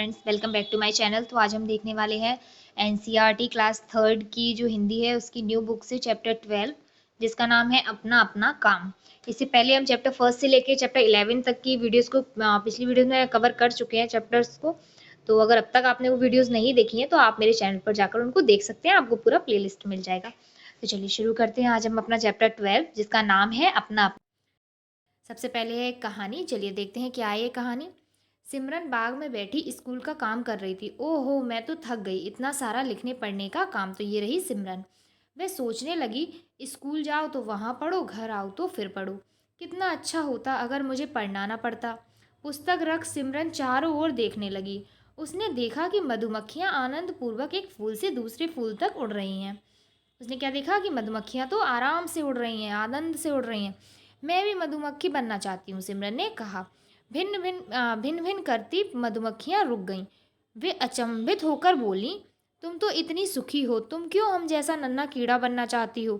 Friends, welcome back to my channel. तो आज हम देखने वाले हैं एनसीईआरटी क्लास थर्ड की जो हिंदी है उसकी न्यू बुक से चैप्टर 12 जिसका नाम है अपना अपना काम। इससे पहले हम चैप्टर फर्स्ट से लेके चैप्टर 11 तक की वीडियोस को पिछली वीडियो में कवर कर चुके हैं चैप्टर्स को। तो अगर अब तक आपने वो वीडियोस नहीं देखी हैं तो आप मेरे चैनल पर जाकर उनको देख सकते हैं, आपको पूरा प्ले मिल जाएगा। तो चलिए शुरू करते हैं आज हम अपना चैप्टर 12 जिसका नाम है अपना अपना। सबसे पहले है एक कहानी। चलिए देखते हैं क्या है ये कहानी। सिमरन बाग में बैठी स्कूल का काम कर रही थी। ओहो, मैं तो थक गई, इतना सारा लिखने पढ़ने का काम। तो ये रही सिमरन। वह सोचने लगी, स्कूल जाओ तो वहाँ पढ़ो, घर आओ तो फिर पढ़ो। कितना अच्छा होता अगर मुझे पढ़ना ना पड़ता। पुस्तक रख सिमरन चारों ओर देखने लगी। उसने देखा कि मधुमक्खियाँ आनंद पूर्वक एक फूल से दूसरे फूल तक उड़ रही हैं। उसने क्या देखा कि मधुमक्खियाँ तो आराम से उड़ रही हैं, आनंद से उड़ रही हैं। मैं भी मधुमक्खी बनना चाहती हूँ, सिमरन ने कहा। भिन्न भिन्न करती मधुमक्खियाँ रुक गईं। वे अचंभित होकर बोलीं, तुम तो इतनी सुखी हो, तुम क्यों हम जैसा नन्हा कीड़ा बनना चाहती हो?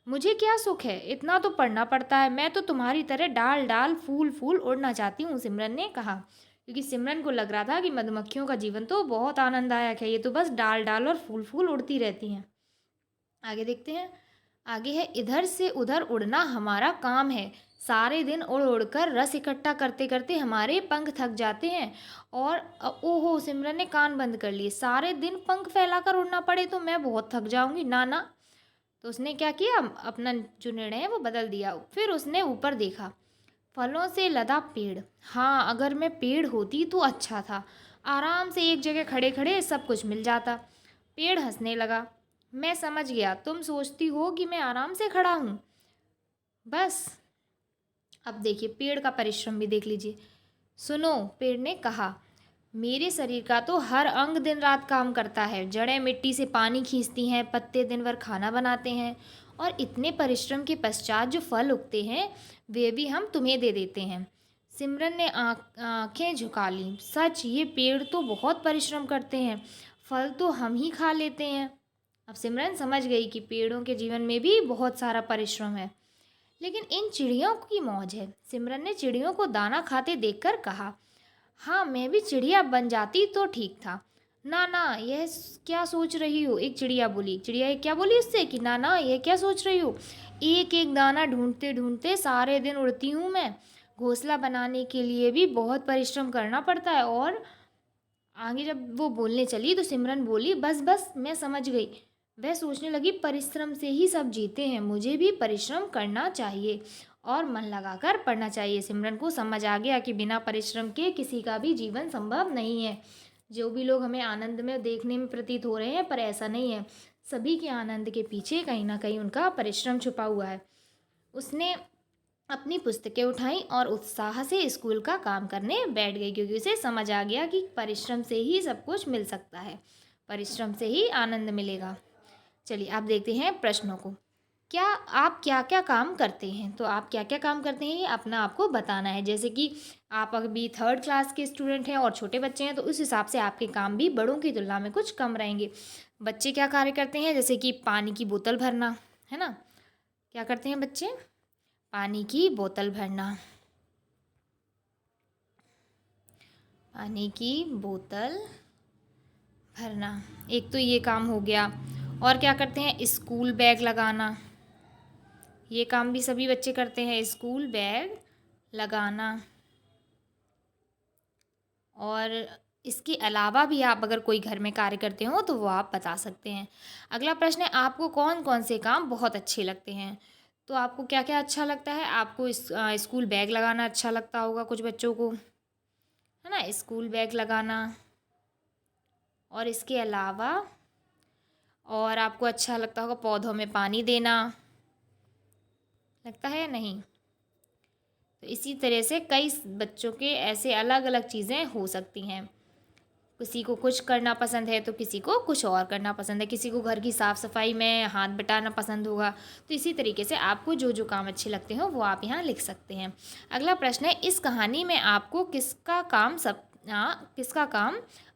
मुझे क्या सुख है, इतना तो पढ़ना पड़ता है। मैं तो तुम्हारी तरह डाल डाल फूल फूल उड़ना चाहती हूँ, सिमरन ने कहा। क्योंकि सिमरन को लग रहा था कि मधुमक्खियों का जीवन तो बहुत आनंददायक है, ये तो बस डाल डाल और फूल फूल उड़ती रहती हैं। आगे देखते हैं। आगे है, इधर से उधर उड़ना हमारा काम है। सारे दिन उड़ उड़कर रस इकट्ठा करते करते हमारे पंख थक जाते हैं। और ओहो, सिमरन ने कान बंद कर लिए। सारे दिन पंख फैलाकर उड़ना पड़े तो मैं बहुत थक जाऊंगी, ना ना। तो उसने क्या किया, अपना जो निर्णय है वो बदल दिया। फिर उसने ऊपर देखा। फलों से लदा पेड़। हाँ, अगर मैं पेड़ होती तो अच्छा था। आराम से एक जगह खड़े खड़े सब कुछ मिल जाता। पेड़ हंसने लगा। मैं समझ गया, तुम सोचती हो कि मैं आराम से खड़ा हूँ बस। अब देखिए पेड़ का परिश्रम भी देख लीजिए। सुनो, पेड़ ने कहा, मेरे शरीर का तो हर अंग दिन रात काम करता है। जड़ें मिट्टी से पानी खींचती हैं, पत्ते दिन भर खाना बनाते हैं, और इतने परिश्रम के पश्चात जो फल उगते हैं वे भी हम तुम्हें दे देते हैं। सिमरन ने आंखें झुका लीं। सच, ये पेड़ तो बहुत परिश्रम करते हैं, फल तो हम ही खा लेते हैं। अब सिमरन समझ गई कि पेड़ों के जीवन में भी बहुत सारा परिश्रम है। लेकिन इन चिड़ियों की मौज है। सिमरन ने चिड़ियों को दाना खाते देखकर कहा, हाँ, मैं भी चिड़िया बन जाती तो ठीक था। ना ना, क्या सोच रही हो, एक चिड़िया बोली। चिड़िया क्या बोली उससे कि ना ना, यह क्या सोच रही हो? एक एक दाना ढूंढते ढूंढते सारे दिन उड़ती हूँ मैं। घोंसला बनाने के लिए भी बहुत परिश्रम करना पड़ता है। और आगे जब वो बोलने चली तो सिमरन बोली, बस बस, मैं समझ गई। वह सोचने लगी, परिश्रम से ही सब जीते हैं, मुझे भी परिश्रम करना चाहिए और मन लगाकर पढ़ना चाहिए। सिमरन को समझ आ गया कि बिना परिश्रम के किसी का भी जीवन संभव नहीं है। जो भी लोग हमें आनंद में देखने में प्रतीत हो रहे हैं, पर ऐसा नहीं है। सभी के आनंद के पीछे कहीं ना कहीं उनका परिश्रम छुपा हुआ है। उसने अपनी पुस्तकें उठाई और उत्साह से स्कूल का काम करने बैठ गई, क्योंकि उसे समझ आ गया कि परिश्रम से ही सब कुछ मिल सकता है, परिश्रम से ही आनंद मिलेगा। चलिए आप देखते हैं प्रश्नों को। आप क्या क्या काम करते हैं? तो आप क्या क्या काम करते हैं ये अपना आपको बताना है। जैसे कि आप अभी थर्ड क्लास के स्टूडेंट हैं और छोटे बच्चे हैं, तो उस हिसाब से आपके काम भी बड़ों की तुलना में कुछ कम रहेंगे। बच्चे क्या कार्य करते हैं? जैसे कि पानी की बोतल भरना, है ना। क्या करते हैं बच्चे? पानी की बोतल भरना, पानी की बोतल भरना, एक तो ये काम हो गया। और क्या करते हैं? स्कूल बैग लगाना, ये काम भी सभी बच्चे करते हैं, स्कूल बैग लगाना। और इसके अलावा भी आप अगर कोई घर में कार्य करते हो तो वो आप बता सकते हैं। अगला प्रश्न है, आपको कौन कौन से काम बहुत अच्छे लगते हैं? तो आपको क्या क्या अच्छा लगता है? आपको स्कूल बैग लगाना अच्छा लगता होगा कुछ बच्चों को, है ना, स्कूल बैग लगाना। और इसके अलावा और आपको अच्छा लगता होगा पौधों में पानी देना, लगता है या नहीं? तो इसी तरह से कई बच्चों के ऐसे अलग अलग चीज़ें हो सकती हैं। किसी को कुछ करना पसंद है तो किसी को कुछ और करना पसंद है, किसी को घर की साफ़ सफाई में हाथ बटाना पसंद होगा। तो इसी तरीके से आपको जो जो काम अच्छे लगते हो वो आप यहाँ लिख सकते हैं। अगला प्रश्न है, इस कहानी में आपको किसका काम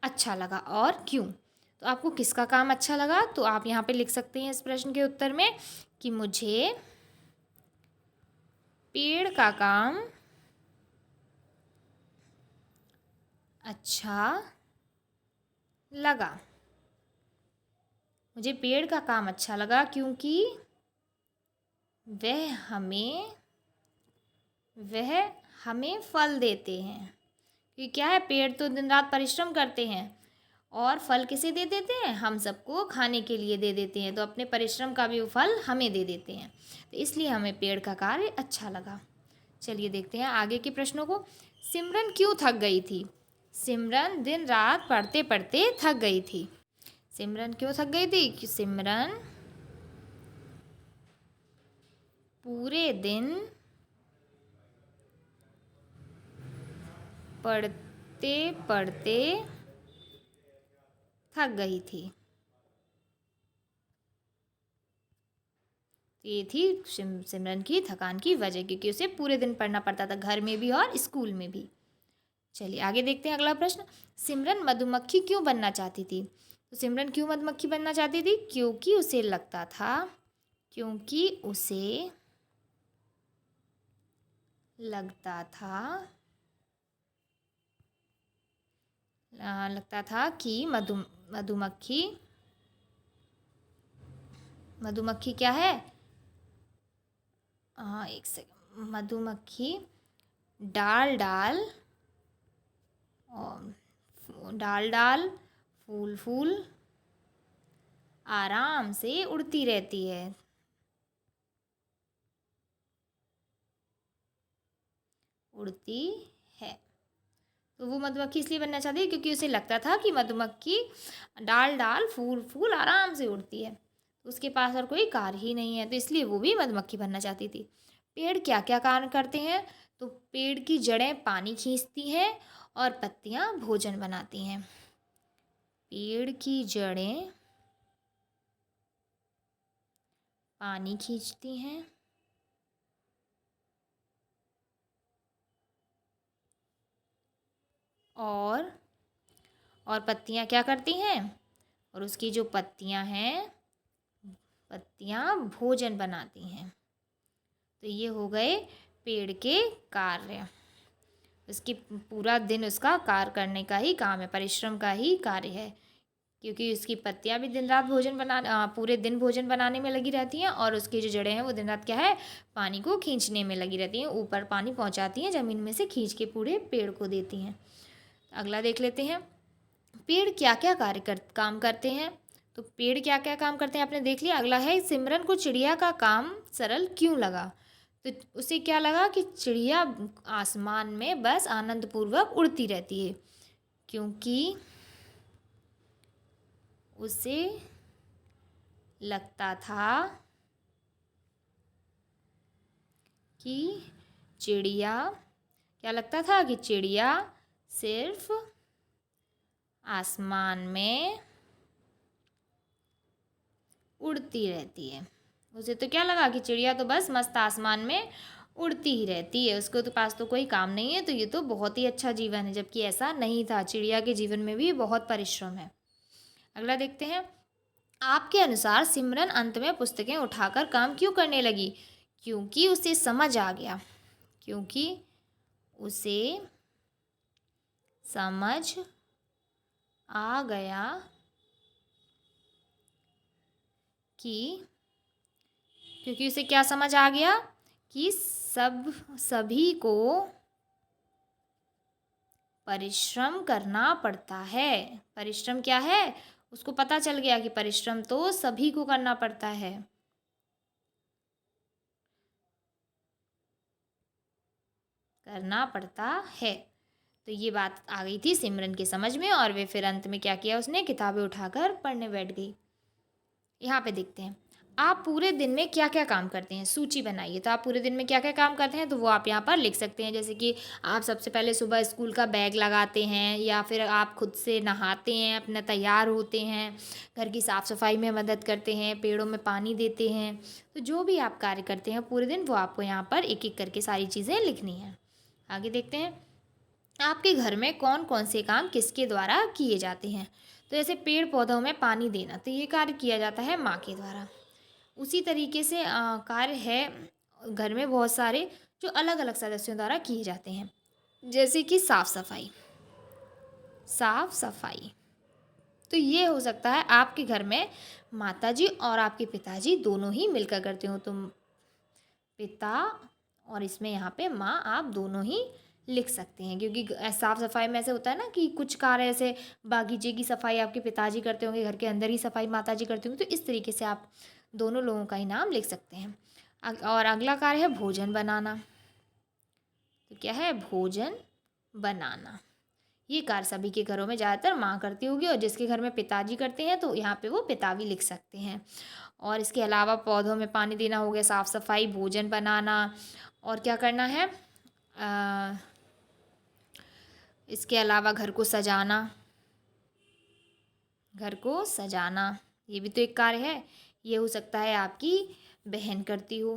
अच्छा लगा और क्यों? तो आपको किसका काम अच्छा लगा तो आप यहाँ पे लिख सकते हैं इस प्रश्न के उत्तर में कि मुझे पेड़ का काम अच्छा लगा। मुझे पेड़ का काम अच्छा लगा क्योंकि वह हमें वह हमें फल देते हैं। कि क्या है, पेड़ तो दिन रात परिश्रम करते हैं और फल किसे दे देते हैं, हम सबको खाने के लिए दे देते हैं। तो अपने परिश्रम का भी वो फल हमें दे देते हैं, तो इसलिए हमें पेड़ का कार्य अच्छा लगा। चलिए देखते हैं आगे के प्रश्नों को। सिमरन क्यों थक गई थी? सिमरन दिन रात पढ़ते पढ़ते थक गई थी। सिमरन क्यों थक गई थी? कि सिमरन पूरे दिन पढ़ते पढ़ते थक गई थी। ये थी सिमरन की थकान की वजह, क्योंकि उसे पूरे दिन पढ़ना पड़ता था, घर में भी और स्कूल में भी। चलिए आगे देखते हैं अगला प्रश्न। सिमरन मधुमक्खी क्यों बनना चाहती थी? तो सिमरन क्यों मधुमक्खी बनना चाहती थी? क्योंकि उसे लगता था कि मधुमक्खी मधुमक्खी क्या है? एक सेकंड। मधुमक्खी डाल डाल और डाल डाल फूल फूल आराम से उड़ती रहती है। उड़ती है। तो वो मधुमक्खी इसलिए बनना चाहती है क्योंकि उसे लगता था कि मधुमक्खी डाल डाल फूल फूल आराम से उड़ती है, तो उसके पास और कोई कार्य ही नहीं है, तो इसलिए वो भी मधुमक्खी बनना चाहती थी। पेड़ क्या क्या कार्य करते हैं? तो पेड़ की जड़ें पानी खींचती हैं और पत्तियां भोजन बनाती हैं। पेड़ की जड़ें पानी खींचती हैं और पत्तियां क्या करती हैं? और उसकी जो पत्तियां हैं, पत्तियां भोजन बनाती हैं। तो ये हो गए पेड़ के कार्य। उसकी पूरा दिन उसका कार्य करने का ही काम है, परिश्रम का ही कार्य है, क्योंकि उसकी पत्तियां भी दिन रात पूरे दिन भोजन बनाने में लगी रहती हैं, और उसकी जो जड़ें हैं वो दिन रात क्या है, पानी को खींचने में लगी रहती हैं, ऊपर पानी पहुंचाती हैं, ज़मीन में से खींच के पूरे पेड़ को देती हैं। अगला देख लेते हैं। पेड़ क्या क्या काम करते हैं? तो पेड़ क्या क्या काम करते हैं आपने देख लिया। अगला है, सिमरन को चिड़िया का काम सरल क्यों लगा? तो उसे क्या लगा कि चिड़िया आसमान में बस आनंदपूर्वक उड़ती रहती है, क्योंकि उसे लगता था कि चिड़िया क्या लगता था कि चिड़िया सिर्फ आसमान में उड़ती रहती है। उसे तो क्या लगा कि चिड़िया तो बस मस्त आसमान में उड़ती ही रहती है, उसको तो पास तो कोई काम नहीं है, तो ये तो बहुत ही अच्छा जीवन है, जबकि ऐसा नहीं था। चिड़िया के जीवन में भी बहुत परिश्रम है। अगला देखते हैं। आपके अनुसार सिमरन अंत में पुस्तकें उठाकर काम क्यों करने लगी? क्योंकि उसे समझ आ गया क्योंकि उसे समझ आ गया कि क्योंकि उसे क्या समझ आ गया कि सभी को परिश्रम करना पड़ता है। परिश्रम क्या है, उसको पता चल गया कि परिश्रम तो सभी को करना पड़ता है। तो ये बात आ गई थी सिमरन के समझ में, और वे फिर अंत में क्या किया, उसने किताबें उठाकर पढ़ने बैठ गई। यहाँ पे देखते हैं। आप पूरे दिन में क्या क्या काम करते हैं, सूची बनाइए। तो आप पूरे दिन में क्या क्या काम करते हैं, तो वो आप यहाँ पर लिख सकते हैं। जैसे कि आप सबसे पहले सुबह स्कूल का बैग लगाते हैं, या फिर आप खुद से नहाते हैं, अपना तैयार होते हैं, घर की साफ़ सफाई में मदद करते हैं, पेड़ों में पानी देते हैं। तो जो भी आप कार्य करते हैं पूरे दिन, वो आपको यहाँ पर एक एक करके सारी चीज़ें लिखनी है। आगे देखते हैं। आपके घर में कौन कौन से काम किसके द्वारा किए जाते हैं? तो जैसे पेड़ पौधों में पानी देना, तो ये कार्य किया जाता है माँ के द्वारा। उसी तरीके से कार्य है घर में बहुत सारे जो अलग अलग सदस्यों द्वारा किए जाते हैं, जैसे कि साफ सफाई। तो ये हो सकता है आपके घर में माताजी और आपके पिताजी दोनों ही मिलकर करते हो, तो पिता और इसमें यहाँ पे माँ आप दोनों ही लिख सकते हैं, क्योंकि साफ सफाई में ऐसे होता है ना कि कुछ कार्य ऐसे बागीचे की सफाई आपके पिताजी करते होंगे, घर के अंदर ही सफाई माताजी करते होंगे, तो इस तरीके से आप दोनों लोगों का ही नाम लिख सकते हैं। और अगला कार्य है भोजन बनाना। तो क्या है? भोजन बनाना। ये कार्य सभी के घरों में ज़्यादातर माँ करती होगी, और जिसके घर में पिताजी करते हैं तो यहाँ पे वो पिता भी लिख सकते हैं। और इसके अलावा पौधों में पानी देना हो गया, साफ सफाई, भोजन बनाना, और क्या करना है, इसके अलावा घर को सजाना। घर को सजाना ये भी तो एक कार्य है। ये हो सकता है आपकी बहन करती हो।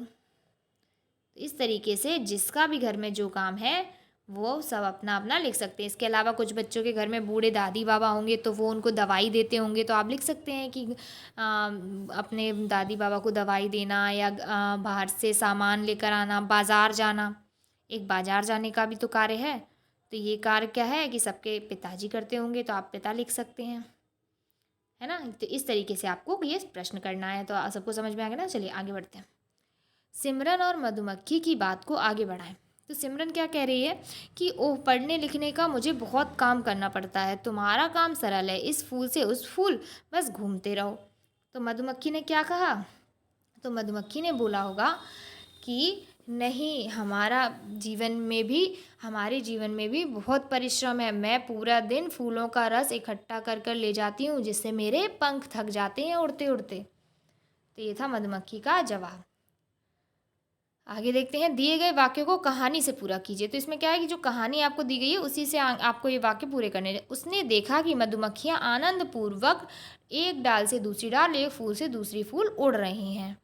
तो इस तरीके से जिसका भी घर में जो काम है वो सब अपना अपना लिख सकते हैं। इसके अलावा कुछ बच्चों के घर में बूढ़े दादी बाबा होंगे तो वो उनको दवाई देते होंगे, तो आप लिख सकते हैं कि अपने दादी बाबा को दवाई देना, या बाहर से सामान लेकर आना, बाज़ार जाना। एक बाज़ार जाने का भी तो कार्य है। तो ये कार्य क्या है कि सबके पिताजी करते होंगे, तो आप पिता लिख सकते हैं, है ना। तो इस तरीके से आपको ये प्रश्न करना है। तो सबको समझ में आ गया ना। चलिए आगे बढ़ते हैं। सिमरन और मधुमक्खी की बात को आगे बढ़ाएं। तो सिमरन क्या कह रही है कि ओह, पढ़ने लिखने का मुझे बहुत काम करना पड़ता है, तुम्हारा काम सरल है, इस फूल से उस फूल बस घूमते रहो। तो मधुमक्खी ने क्या कहा? तो मधुमक्खी ने बोला होगा कि नहीं, हमारे जीवन में भी बहुत परिश्रम है। मैं पूरा दिन फूलों का रस इकट्ठा कर कर ले जाती हूँ, जिससे मेरे पंख थक जाते हैं उड़ते उड़ते। तो ये था मधुमक्खी का जवाब। आगे देखते हैं। दिए गए वाक्यों को कहानी से पूरा कीजिए। तो इसमें क्या है कि जो कहानी आपको दी गई है उसी से आपको ये वाक्य पूरे करने हैं। उसने देखा कि मधुमक्खियाँ आनंद पूर्वक एक डाल से दूसरी डाल, एक फूल से दूसरी फूल उड़ रही हैं।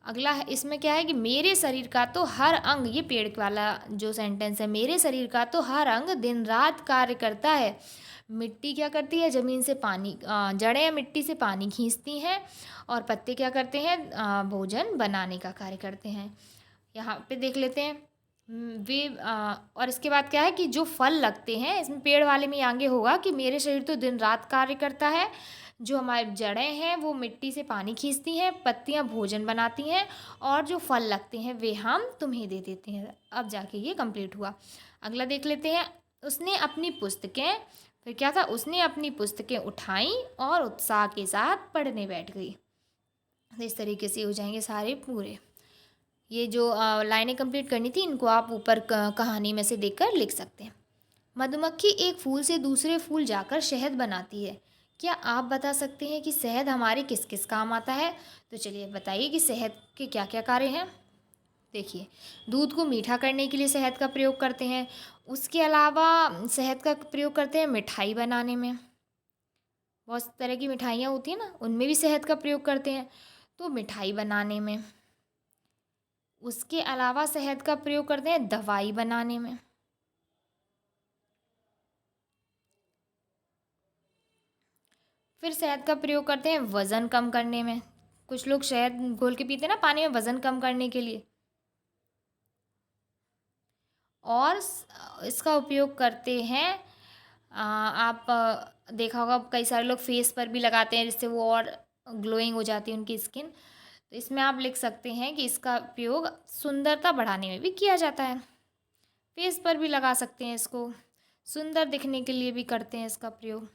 अगला है, इसमें क्या है कि मेरे शरीर का तो हर अंग, ये पेड़ वाला जो सेंटेंस है, मेरे शरीर का तो हर अंग दिन रात कार्य करता है। मिट्टी क्या करती है? ज़मीन से पानी, जड़ें मिट्टी से पानी खींचती हैं, और पत्ते क्या करते हैं? भोजन बनाने का कार्य करते हैं। यहाँ पे देख लेते हैं। और इसके बाद क्या है कि जो फल लगते हैं, इसमें पेड़ वाले में आगे होगा कि मेरे शरीर तो दिन रात कार्य करता है, जो हमारी जड़ें हैं वो मिट्टी से पानी खींचती हैं, पत्तियां भोजन बनाती हैं, और जो फल लगते हैं वे हम तुम्हें दे देते हैं। अब जाके ये कंप्लीट हुआ। अगला देख लेते हैं। उसने अपनी पुस्तकें, फिर क्या था? उसने अपनी पुस्तकें उठाई और उत्साह के साथ पढ़ने बैठ गई। तो इस तरीके से हो जाएंगे सारे पूरे। ये जो लाइनें कंप्लीट करनी थी, इनको आप ऊपर कहानी में से देखकर लिख सकते हैं। मधुमक्खी एक फूल से दूसरे फूल जाकर शहद बनाती है। क्या आप बता सकते हैं कि शहद हमारे किस किस काम आता है? तो चलिए बताइए कि शहद के क्या क्या कार्य हैं। देखिए, दूध को मीठा करने के लिए शहद का प्रयोग करते हैं। उसके अलावा शहद का प्रयोग करते हैं मिठाई बनाने में। बहुत तरह की मिठाइयाँ होती हैं ना, उनमें भी शहद का प्रयोग करते हैं, तो मिठाई बनाने में। उसके अलावा शहद का प्रयोग करते हैं दवाई बनाने में। फिर शहद का प्रयोग करते हैं वज़न कम करने में। कुछ लोग शहद घोल के पीते हैं ना पानी में, वज़न कम करने के लिए। और इसका उपयोग करते हैं, आप देखा होगा कई सारे लोग फेस पर भी लगाते हैं, जिससे वो और ग्लोइंग हो जाती है उनकी स्किन। तो इसमें आप लिख सकते हैं कि इसका उपयोग सुंदरता बढ़ाने में भी किया जाता है। फेस पर भी लगा सकते हैं इसको, सुंदर दिखने के लिए भी करते हैं इसका प्रयोग।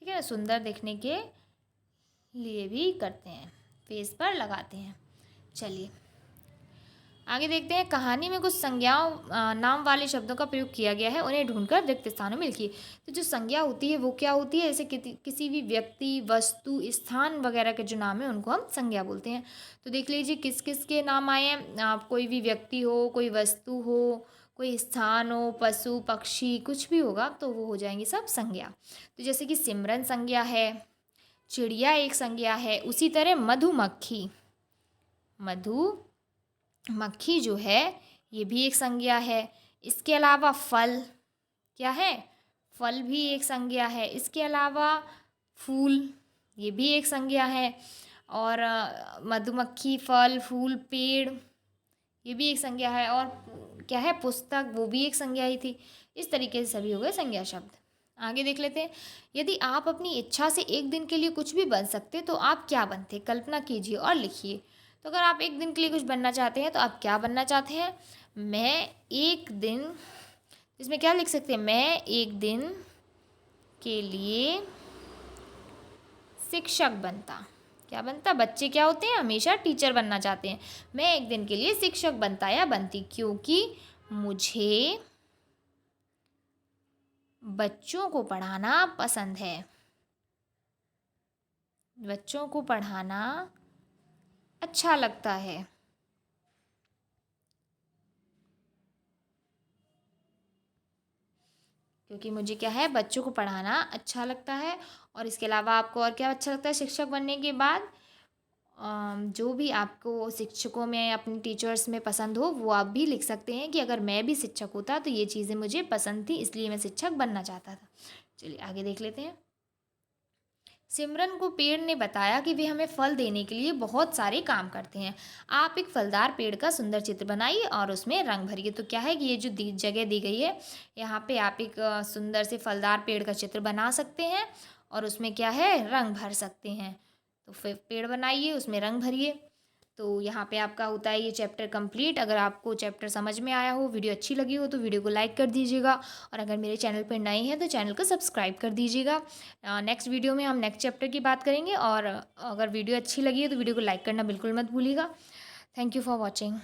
ठीक है ना, सुंदर दिखने के लिए भी करते हैं, फेस पर लगाते हैं। चलिए आगे देखते हैं। कहानी में कुछ संज्ञाओं नाम वाले शब्दों का प्रयोग किया गया है, उन्हें ढूंढकर रिक्त स्थानों में लिखिए। तो जो संज्ञा होती है वो क्या होती है? जैसे किसी भी व्यक्ति, वस्तु, स्थान वगैरह के जो नाम है उनको हम संज्ञा बोलते हैं। तो देख लीजिए किस किस के नाम आए हैं। आप कोई भी व्यक्ति हो, कोई वस्तु हो, कोई स्थान हो, पशु पक्षी कुछ भी होगा तो वो हो जाएंगे सब संज्ञा। तो जैसे कि सिमरन संज्ञा है, चिड़िया एक संज्ञा है। उसी तरह मधुमक्खी जो है ये भी एक संज्ञा है। इसके अलावा फल क्या है? फल भी एक संज्ञा है। इसके अलावा फूल, ये भी एक संज्ञा है। और मधुमक्खी, फल, फूल, पेड़, ये भी एक संज्ञा है। और क्या है? पुस्तक, वो भी एक संज्ञा ही थी। इस तरीके से सभी हो गए संज्ञा शब्द। आगे देख लेते हैं। यदि आप अपनी इच्छा से एक दिन के लिए कुछ भी बन सकते तो आप क्या बनते? कल्पना कीजिए और लिखिए। तो अगर आप एक दिन के लिए कुछ बनना चाहते हैं तो आप क्या बनना चाहते हैं? मैं एक दिन, इसमें क्या लिख सकते हैं? मैं एक दिन के लिए शिक्षक बनता। क्या बनता? बच्चे क्या होते हैं? हमेशा टीचर बनना चाहते हैं। मैं एक दिन के लिए शिक्षक बनता या बनती, क्योंकि मुझे बच्चों को पढ़ाना पसंद है। बच्चों को पढ़ाना अच्छा लगता है। क्योंकि मुझे क्या है? बच्चों को पढ़ाना अच्छा लगता है। और इसके अलावा आपको और क्या अच्छा लगता है शिक्षक बनने के बाद? जो भी आपको शिक्षकों में, अपने टीचर्स में पसंद हो, वो आप भी लिख सकते हैं कि अगर मैं भी शिक्षक होता तो ये चीज़ें मुझे पसंद थी, इसलिए मैं शिक्षक बनना चाहता था। चलिए आगे देख लेते हैं। सिमरन को पेड़ ने बताया कि वे हमें फल देने के लिए बहुत सारे काम करते हैं। आप एक फलदार पेड़ का सुंदर चित्र बनाइए और उसमें रंग भरिए। तो क्या है कि ये जो जगह दी गई है, यहाँ पे आप एक सुंदर से फलदार पेड़ का चित्र बना सकते हैं और उसमें क्या है? रंग भर सकते हैं। तो फिर पेड़ बनाइए, उसमें रंग भरिए। तो यहाँ पे आपका होता है ये चैप्टर कंप्लीट। अगर आपको चैप्टर समझ में आया हो, वीडियो अच्छी लगी हो, तो वीडियो को लाइक कर दीजिएगा। और अगर मेरे चैनल पर नए हैं तो चैनल को सब्सक्राइब कर दीजिएगा। नेक्स्ट वीडियो में हम नेक्स्ट चैप्टर की बात करेंगे। और अगर वीडियो अच्छी लगी है तो वीडियो को लाइक करना बिल्कुल मत भूलिएगा। Thank you for watching.